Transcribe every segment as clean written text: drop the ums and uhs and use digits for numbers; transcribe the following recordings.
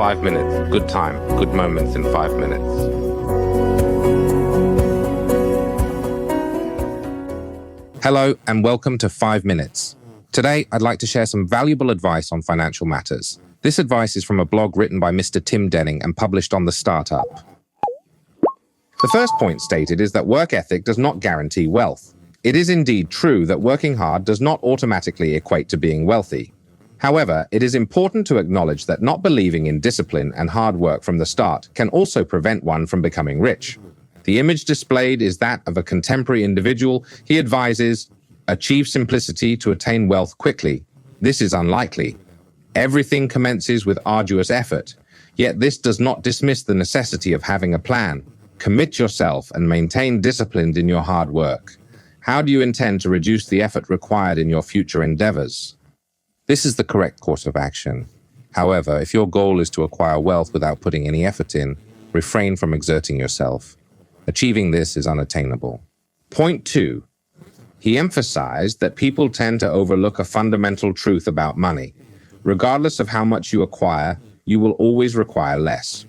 5 minutes. Good time, good moments in 5 minutes. Hello and welcome to 5 Minutes. Today, I'd like to share some valuable advice on financial matters. This advice is from a blog written by Mr. Tim Denning and published on The Startup. The first point stated is that work ethic does not guarantee wealth. It is indeed true that working hard does not automatically equate to being wealthy. However, it is important to acknowledge that not believing in discipline and hard work from the start can also prevent one from becoming rich. The image displayed is that of a contemporary individual. He advises, achieve simplicity to attain wealth quickly. This is unlikely. Everything commences with arduous effort. Yet this does not dismiss the necessity of having a plan. Commit yourself and maintain discipline in your hard work. How do you intend to reduce the effort required in your future endeavors? This is the correct course of action. However, if your goal is to acquire wealth without putting any effort in, refrain from exerting yourself. Achieving this is unattainable. Point 2. He emphasized that people tend to overlook a fundamental truth about money. Regardless of how much you acquire, you will always require less.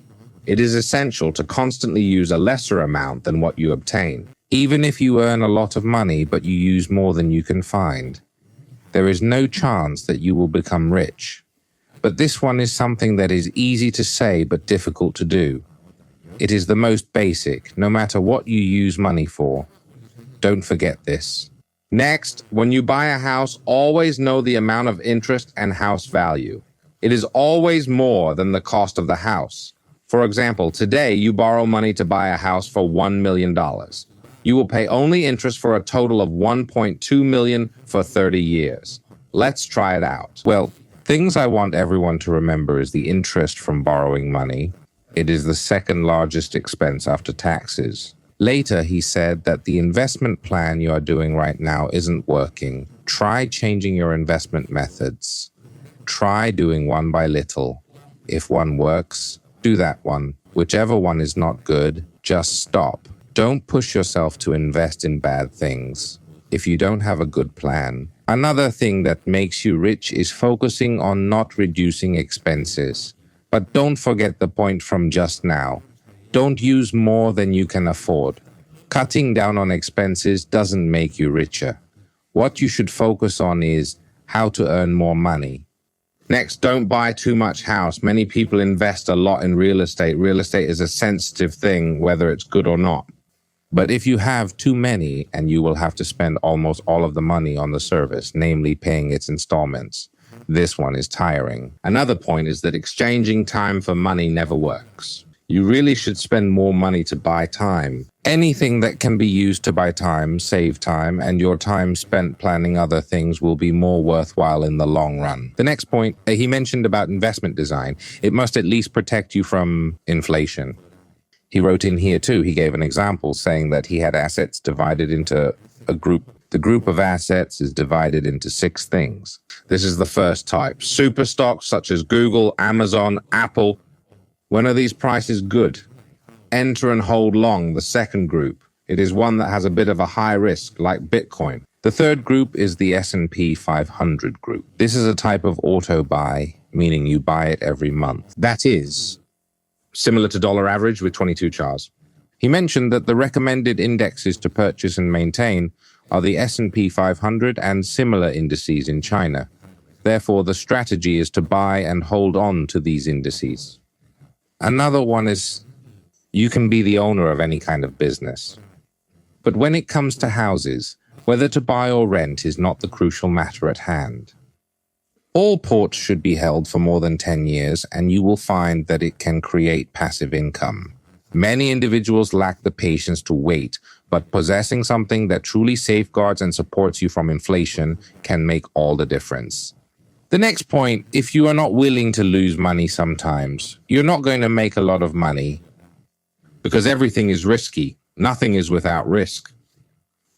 It is essential to constantly use a lesser amount than what you obtain. Even if you earn a lot of money but you use more than you can find, there is no chance that you will become rich. But this one is something that is easy to say but difficult to do. It is the most basic, no matter what you use money for. Don't forget this. Next, when you buy a house, always know the amount of interest and house value. It is always more than the cost of the house. For example, today you borrow money to buy a house for $1 million. You will pay only interest for a total of $1.2 million for 30 years. Let's try it out. Well, things I want everyone to remember is the interest from borrowing money. It is the second largest expense after taxes. Later, he said that the investment plan you are doing right now isn't working. Try changing your investment methods. Try doing one by little. If one works, do that one. Whichever one is not good, just stop. Don't push yourself to invest in bad things if you don't have a good plan. Another thing that makes you rich is focusing on not reducing expenses. But don't forget the point from just now. Don't use more than you can afford. Cutting down on expenses doesn't make you richer. What you should focus on is how to earn more money. Next, don't buy too much house. Many people invest a lot in real estate. Real estate is a sensitive thing, whether it's good or not. But if you have too many, and you will have to spend almost all of the money on the service, namely paying its installments, this one is tiring. Another point is that exchanging time for money never works. You really should spend more money to buy time. Anything that can be used to buy time, save time, and your time spent planning other things will be more worthwhile in the long run. The next point, he mentioned about investment design. It must at least protect you from inflation. He wrote in here too, he gave an example saying that he had assets divided into a group. The group of assets is divided into 6 things. This is the first type. Super stocks such as Google, Amazon, Apple. When are these prices good? Enter and hold long, the second group. It is one that has a bit of a high risk, like Bitcoin. The third group is the S&P 500 group. This is a type of auto buy, meaning you buy it every month. That is similar to dollar average with 22 chars. He mentioned that the recommended indexes to purchase and maintain are the S&P 500 and similar indices in China. Therefore, the strategy is to buy and hold on to these indices. Another one is you can be the owner of any kind of business. But when it comes to houses, whether to buy or rent is not the crucial matter at hand. All ports should be held for more than 10 years, and you will find that it can create passive income. Many individuals lack the patience to wait, but possessing something that truly safeguards and supports you from inflation can make all the difference. The next point, if you are not willing to lose money sometimes, you're not going to make a lot of money because everything is risky. Nothing is without risk.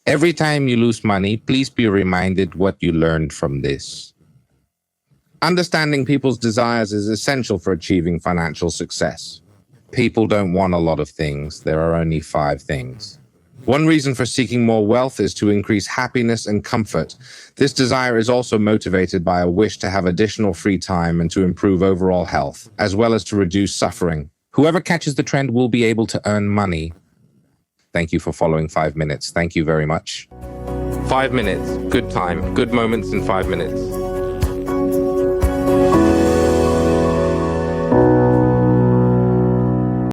Every time you lose money, please be reminded what you learned from this. Understanding people's desires is essential for achieving financial success. People don't want a lot of things. There are only 5 things. One reason for seeking more wealth is to increase happiness and comfort. This desire is also motivated by a wish to have additional free time and to improve overall health, as well as to reduce suffering. Whoever catches the trend will be able to earn money. Thank you for following 5 minutes. Thank you very much. 5 minutes, good time, good moments in 5 minutes.